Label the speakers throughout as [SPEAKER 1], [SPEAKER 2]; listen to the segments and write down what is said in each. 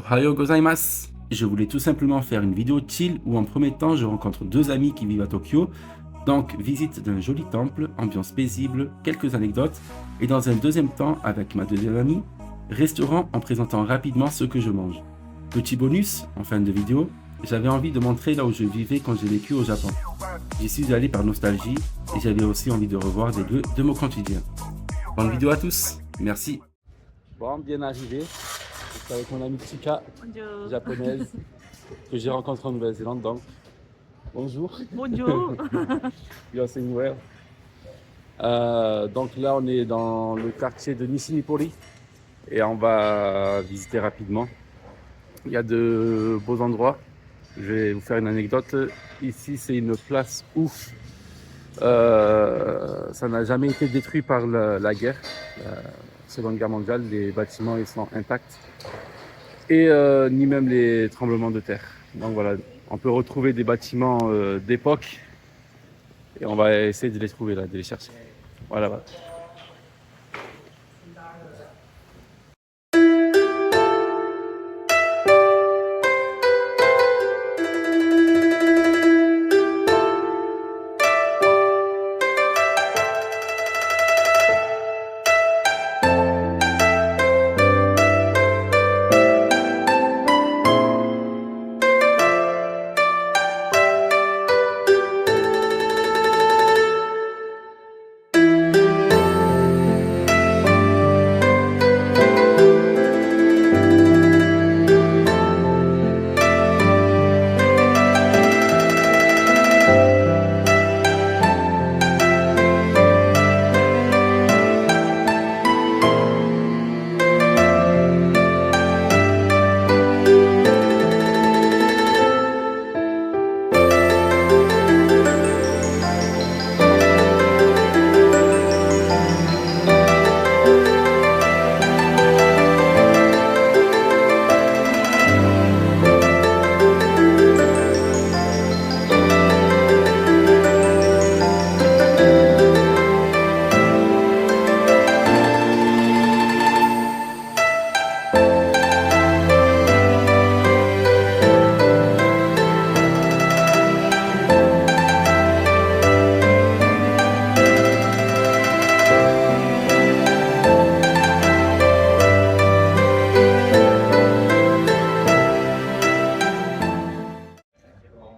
[SPEAKER 1] Ohayo gozaimasu. Je voulais tout simplement faire une vidéo chill où en premier temps je rencontre deux amis qui vivent à Tokyo. Donc visite d'un joli temple, ambiance paisible, quelques anecdotes. Et dans un deuxième temps avec ma deuxième amie, restaurant en présentant rapidement ce que je mange. Petit bonus, en fin de vidéo, j'avais envie de montrer là où je vivais quand j'ai vécu au Japon. J'y suis allé par nostalgie et j'avais aussi envie de revoir des lieux de mon quotidien. Bonne vidéo à tous, merci. Bon, bien arrivé. C'est avec mon amie Chika,
[SPEAKER 2] Bonjour.
[SPEAKER 1] japonaise, que j'ai rencontrée en Nouvelle-Zélande. Donc, bonjour.
[SPEAKER 2] Bonjour.
[SPEAKER 1] You're saying well. Donc là, on est dans le quartier de Nishinipori et on va visiter rapidement. Il y a de beaux endroits. Je vais vous faire une anecdote. Ici, c'est une place où ça n'a jamais été détruit par la guerre. Seconde Guerre mondiale, les bâtiments ils sont intacts. Et ni même les tremblements de terre. Donc voilà, on peut retrouver des bâtiments d'époque et on va essayer de les trouver là, de les chercher. Voilà. Voilà.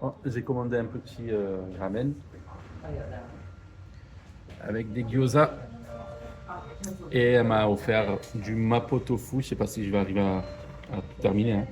[SPEAKER 1] Bon, j'ai commandé un petit ramen avec des gyoza et elle m'a offert du mapo tofu. Je sais pas si je vais arriver à tout terminer, hein.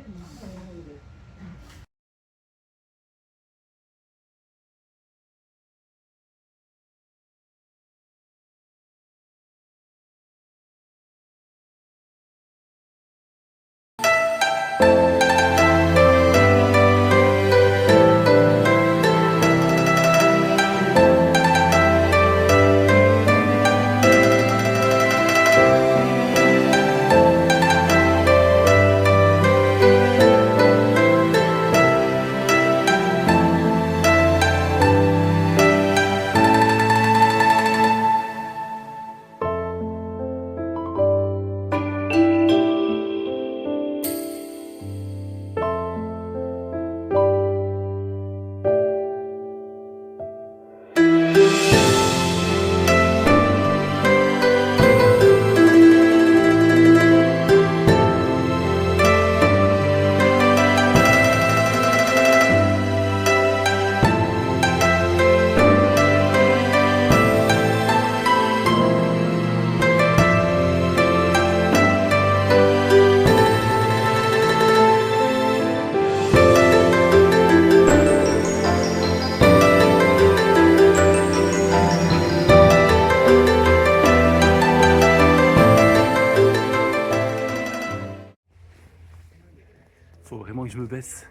[SPEAKER 1] Faut vraiment que je me baisse.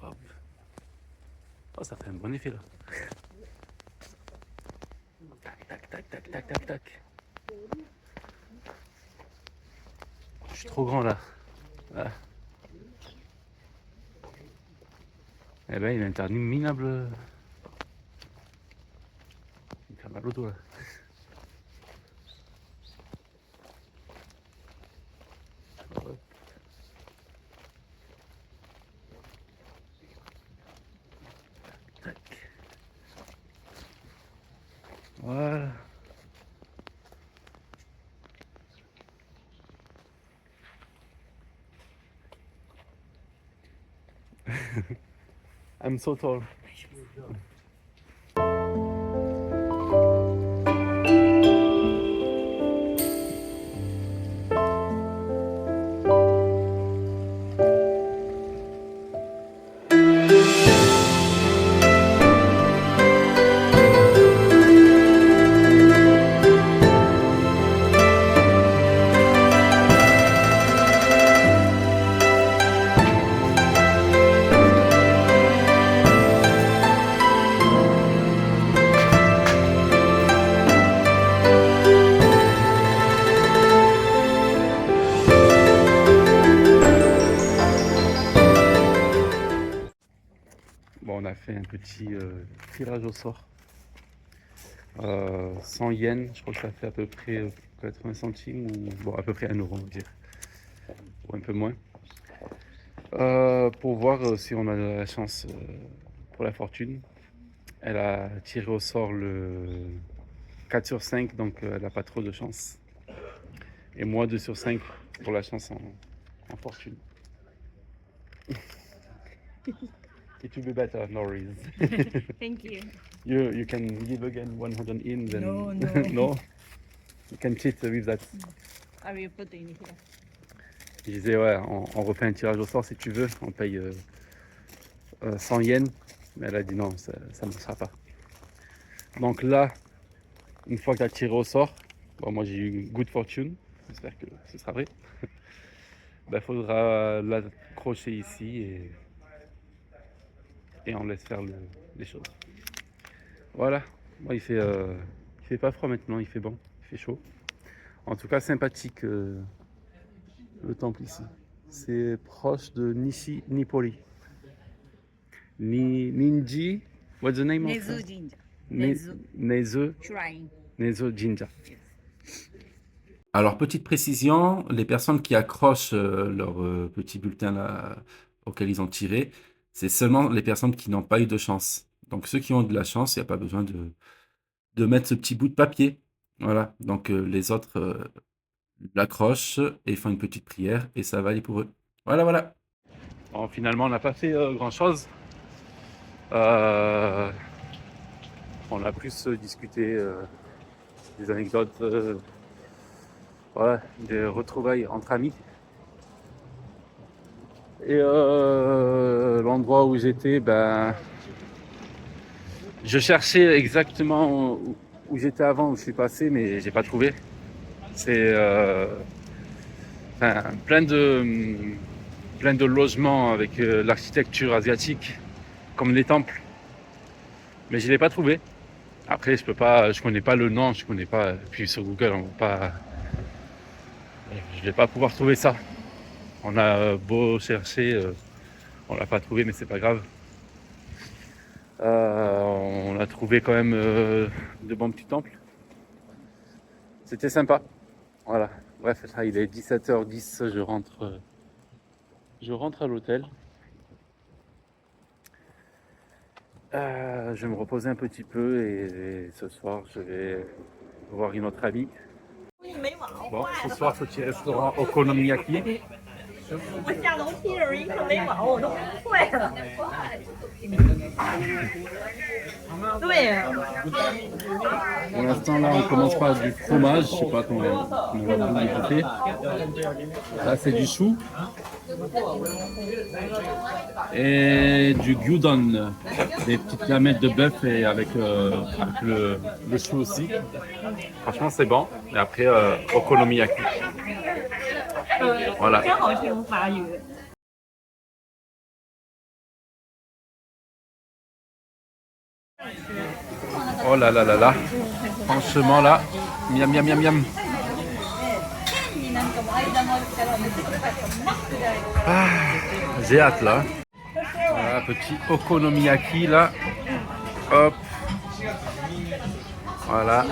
[SPEAKER 1] Hop. Oh, ça fait un bon effet là. Tac, tac, tac, tac, tac, tac, tac. Je suis trop grand là. Ah. Eh ben, il est interminable. Il me fait mal au dos là. I'm so tall. Bon, on a fait un petit tirage au sort. 100 yens, je crois que ça fait à peu près 80 centimes, ou bon, à peu près 1 euro, on va dire, ou un peu moins. Pour voir si on a de la chance pour la fortune. Elle a tiré au sort le 4 sur 5, donc elle n'a pas trop de chance. Et moi 2 sur 5 pour la chance en fortune. It will be better, no worries.
[SPEAKER 2] Thank you.
[SPEAKER 1] You can give again 100 in, then
[SPEAKER 2] No.
[SPEAKER 1] no? You can cheat with that.
[SPEAKER 2] I will put in here.
[SPEAKER 1] Je disais ouais, on refait un tirage au sort si tu veux, on paye 100 yens, mais elle a dit non, ça ne marchera pas. Donc là, une fois que tu as tiré au sort, bon, moi j'ai eu good fortune, j'espère que ce sera vrai. Il faudra l'accrocher ici et on laisse faire les choses. Voilà, bon, il fait pas froid maintenant, il fait bon, il fait chaud. En tout cas sympathique le temple ici. C'est proche de Nishi-Nipori. Ninji, what's the name
[SPEAKER 2] Nezu
[SPEAKER 1] of
[SPEAKER 2] Jinja.
[SPEAKER 1] Nezu
[SPEAKER 2] Shrine.
[SPEAKER 1] Nezu Jinja. Alors, petite précision, les personnes qui accrochent leur petit bulletin là, auquel ils ont tiré, c'est seulement les personnes qui n'ont pas eu de chance. Donc, ceux qui ont de la chance, il n'y a pas besoin de mettre ce petit bout de papier. Voilà, donc les autres l'accrochent et font une petite prière et ça va aller pour eux. Voilà, voilà. Bon, finalement, on n'a pas fait grand-chose. On a plus discuté des anecdotes, voilà, des retrouvailles entre amis. Et l'endroit où j'étais, ben, je cherchais exactement où j'étais avant, où je suis passé, mais j'ai pas trouvé. C'est plein de logements avec l'architecture asiatique, comme les temples, mais je l'ai pas trouvé. Après, je connais pas le nom, je connais pas. Puis sur Google, je vais pas pouvoir trouver ça. On a beau chercher, on l'a pas trouvé, mais c'est pas grave. On a trouvé quand même de bons petits temples. C'était sympa. Voilà. Bref, là, il est 17h10, je rentre à l'hôtel. Je vais me reposer un petit peu et ce soir, je vais voir une autre amie. Bon, ce soir, petit restaurant Okonomiyaki.
[SPEAKER 3] 我下楼梯的时候一看没网，我都坏了。对呀、
[SPEAKER 1] Pour l'instant, là, on commence par du fromage. Je sais pas comment on va l'écouter. Là, c'est du chou. Et du gyudon, des petites lamelles de bœuf et avec le chou aussi. Franchement, c'est bon. Et après, okonomiyaki. Voilà.
[SPEAKER 3] 真好听法语。
[SPEAKER 1] Oh là là là là. Franchement, là, miam miam miam miam. Ah, j'ai hâte là. Voilà, petit okonomiyaki là. Hop. Voilà.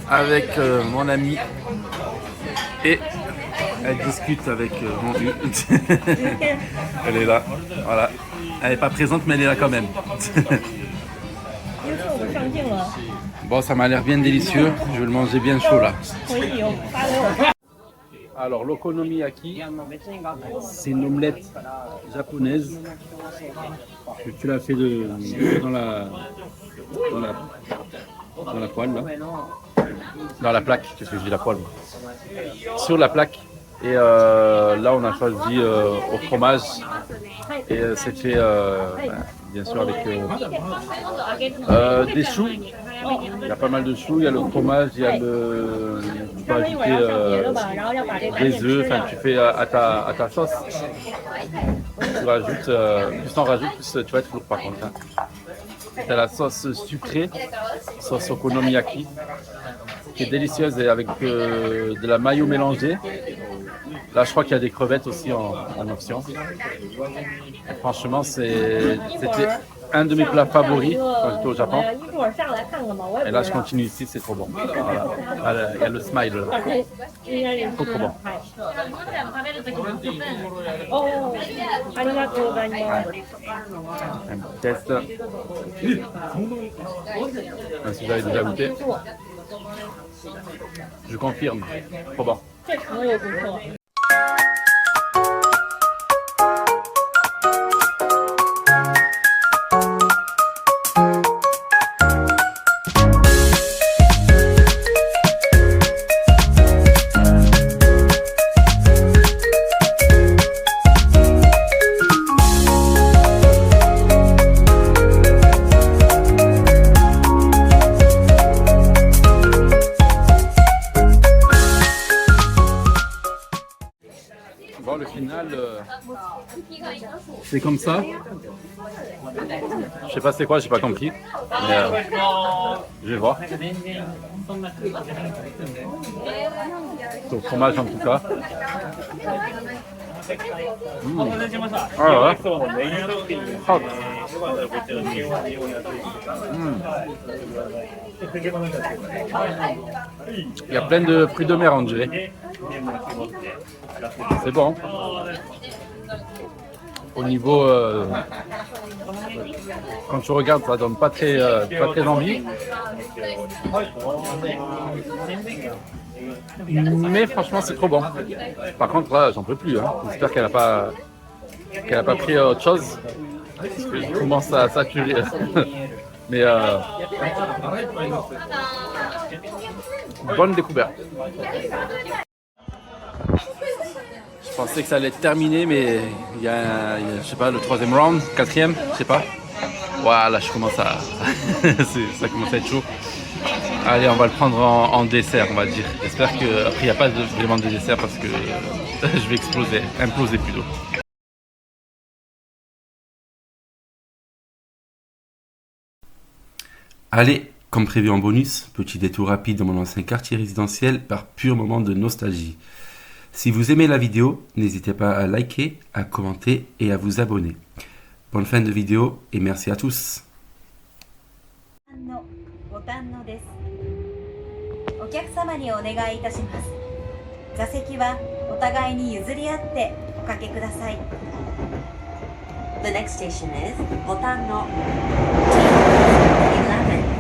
[SPEAKER 1] Avec mon ami. Et elle discute avec mon U. Elle est là. Voilà. Elle n'est pas présente, mais elle est là quand même.
[SPEAKER 3] 因为我们上镜了，
[SPEAKER 1] Bon, ça m'a l'air bien délicieux. Je vais le manger bien chaud là.
[SPEAKER 3] 回去以后发给我看。
[SPEAKER 4] Alors, l'okonomiyaki, c'est une omelette japonaise que tu l'as fait dans la poêle, là. Dans la plaque, qu'est-ce que je dis, la poêle? Sur la plaque. Et là, on a choisi au fromage. Et c'est fait, bien sûr, avec des choux. Il y a pas mal de choux, il y a le fromage, il y a le... Tu peux ajouter des œufs, enfin tu fais à ta sauce. Tu rajoutes, plus t'en rajoutes, plus tu vas être lourd par contre. Hein. Tu as la sauce sucrée, sauce okonomiyaki, qui est délicieuse et avec de la mayo mélangée. Là, je crois qu'il y a des crevettes aussi en option. Et franchement, c'était un de mes plats favoris quand j'étais au Japon. Et là, je continue ici, c'est trop bon. Voilà. Il y a le smile là. Trop bon. Un petit test. Même si vous avez déjà goûté. Je confirme. Trop bon. Bon, le final, c'est comme ça. Je sais pas c'est quoi, j'ai pas compris. Mais je vais voir. C'est au fromage en tout cas. Ah ouais. Hot. Il y a plein de fruits de mer on dirait. C'est bon. Au niveau, quand tu regardes, ça donne pas très envie. Mais franchement, c'est trop bon. Par contre, là, j'en peux plus. Hein. J'espère qu'elle a pas pris autre chose. Parce que je commence à saturer. Mais bonne découverte. Je pensais que ça allait être terminé, mais il y a, je sais pas, le 3e round, 4e, je sais pas. Voilà, je commence à... ça commence à être chaud. Allez, on va le prendre en dessert, on va dire. J'espère qu'après, il n'y a pas vraiment de dessert parce que je vais imploser plutôt.
[SPEAKER 1] Allez, comme prévu en bonus, petit détour rapide dans mon ancien quartier résidentiel par pur moment de nostalgie. Si vous aimez la vidéo, n'hésitez pas à liker, à commenter et à vous abonner. Bonne fin de vidéo et merci à tous.
[SPEAKER 5] ボタンのです。お客様にお願いいたします。座席はお互いに譲り合っておかけください。The next station is ボタンの T11.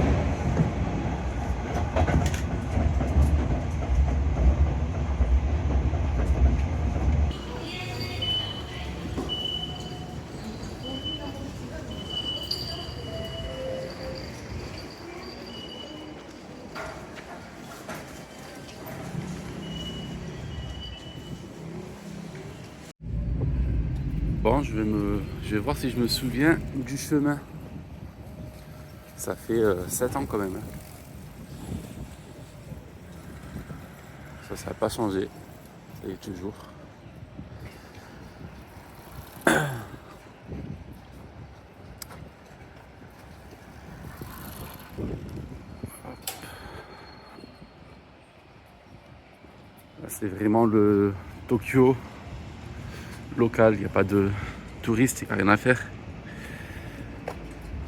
[SPEAKER 1] Bon, je vais voir si je me souviens du chemin. Ça fait 7 ans quand même. Ça n'a pas changé. Ça y est toujours. C'est vraiment le Tokyo local, il n'y a pas de touristes, il n'y a rien à faire.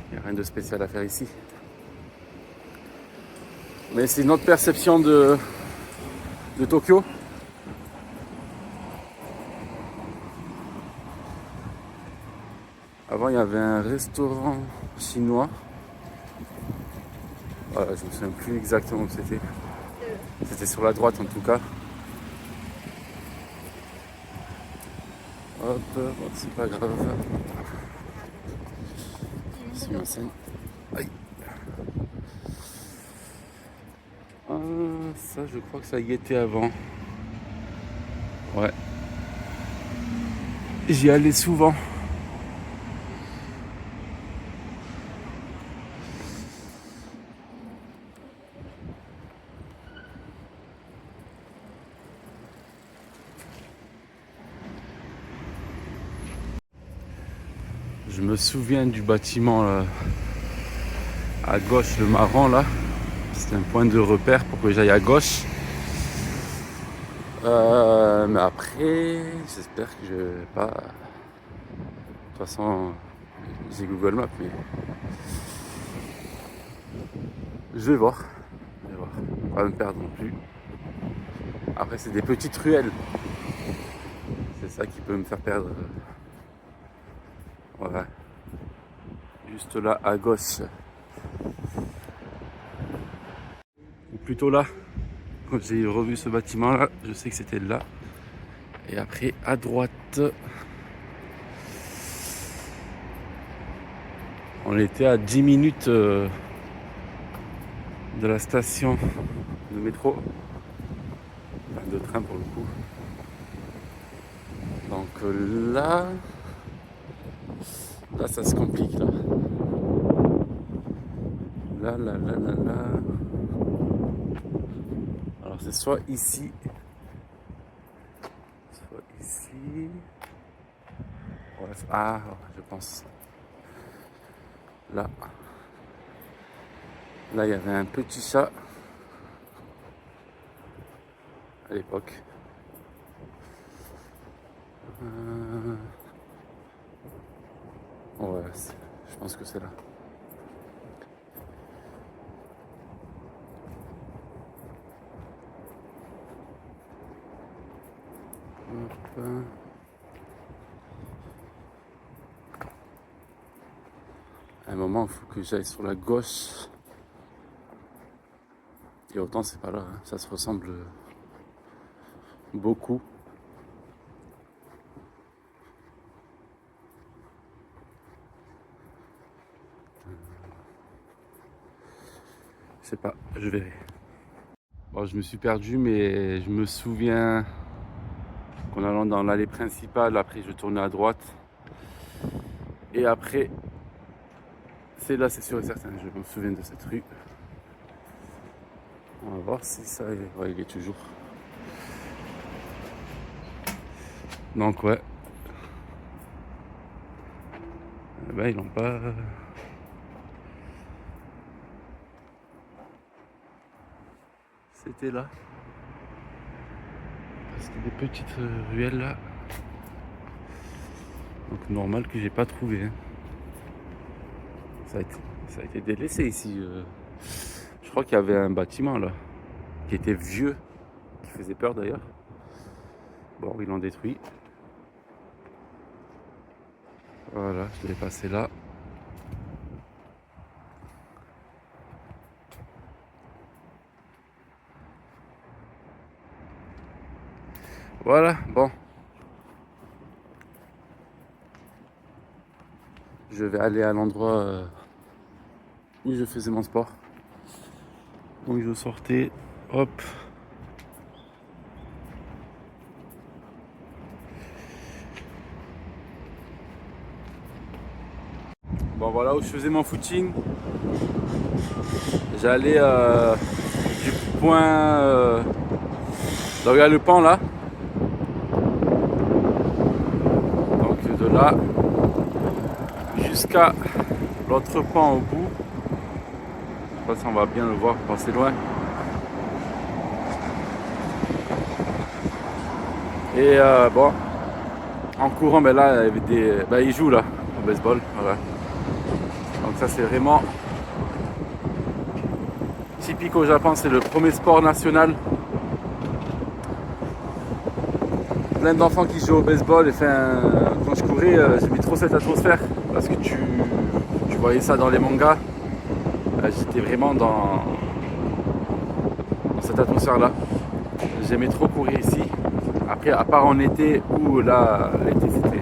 [SPEAKER 1] Il n'y a rien de spécial à faire ici. Mais c'est une autre perception de Tokyo. Avant, il y avait un restaurant chinois. Voilà, je ne me souviens plus exactement où c'était. C'était sur la droite en tout cas. Hop, bon, c'est pas grave. C'est ma scène. Aïe. Ah, ça, je crois que ça y était avant. Ouais. J'y allais souvent. Je me souviens du bâtiment là, à gauche, le marron là. C'est un point de repère pour que j'aille à gauche. Mais après, j'espère que je vais pas. De toute façon, j'ai Google Maps, mais je vais voir. Je vais voir. Pas me perdre non plus. Après, c'est des petites ruelles. C'est ça qui peut me faire perdre. Voilà. Juste là à gauche. Ou plutôt là. Quand j'ai revu ce bâtiment là, je sais que c'était là. Et après à droite. On était à 10 minutes de la station de métro. Enfin, de train pour le coup. Donc là ça se complique là. Là. Alors c'est soit ici. Ouais, ah, je pense. Là. Là, il y avait un petit chat. À l'époque. Ouais, je pense que c'est là. Hop. À un moment, il faut que j'aille sur la gauche. Et autant c'est pas là, hein. Ça se ressemble beaucoup. Je sais pas, je verrai. Bon, je me suis perdu, mais je me souviens qu'en allant dans l'allée principale, après je tournais à droite. Et après, c'est là, c'est sûr et certain, je me souviens de cette rue. On va voir si ça... Ouais, il est toujours. Donc ouais. Eh ben, ils n'ont pas... C'était là. Parce qu'il y a des petites ruelles là. Donc normal que j'ai pas trouvé. Hein. Ça a été délaissé ici. Je crois qu'il y avait un bâtiment là. Qui était vieux. Qui faisait peur d'ailleurs. Bon, ils l'ont détruit. Voilà, je l'ai passé là. Voilà, bon. Je vais aller à l'endroit où je faisais mon sport. Donc je sortais, hop. Bon, voilà où je faisais mon footing. J'allais du point... là où il y a le pan là. Donc de là jusqu'à l'autre pan au bout. Je sais pas si on va bien le voir quand c'est loin. Et bon, en courant, ben là, il y avait des... Ben, ils jouent là, au baseball. Voilà. Donc ça c'est vraiment typique au Japon, c'est le premier sport national. Plein d'enfants qui jouent au baseball. Et quand je courais, j'aimais trop cette atmosphère parce que tu voyais ça dans les mangas. J'étais vraiment dans cette atmosphère là. J'aimais trop courir ici. Après, à part en été où là, l'été c'était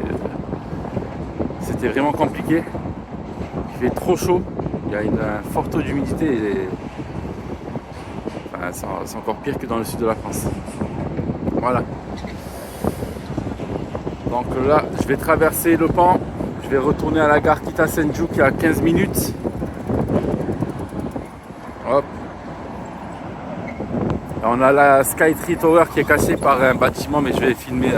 [SPEAKER 1] c'était vraiment compliqué. Il fait trop chaud, il y a une forte taux d'humidité et enfin, c'est encore pire que dans le sud de la France. Voilà. Donc là, je vais traverser le pont, je vais retourner à la gare Kita-Senju qui est à 15 minutes. Hop. Là, on a la Skytree Tower qui est cachée par un bâtiment, mais je vais filmer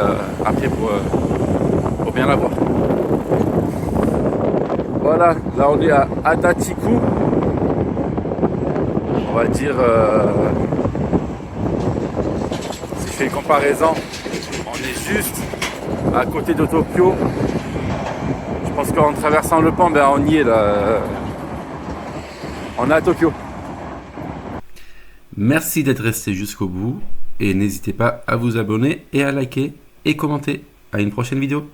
[SPEAKER 1] après pour bien la voir. Voilà, là on est à Adachiku. On va dire, si je fais une comparaison, on est juste à côté de Tokyo. Je pense qu'en traversant le pont, ben, on y est là. On est à Tokyo. Merci d'être resté jusqu'au bout et n'hésitez pas à vous abonner et à liker et commenter. À une prochaine vidéo.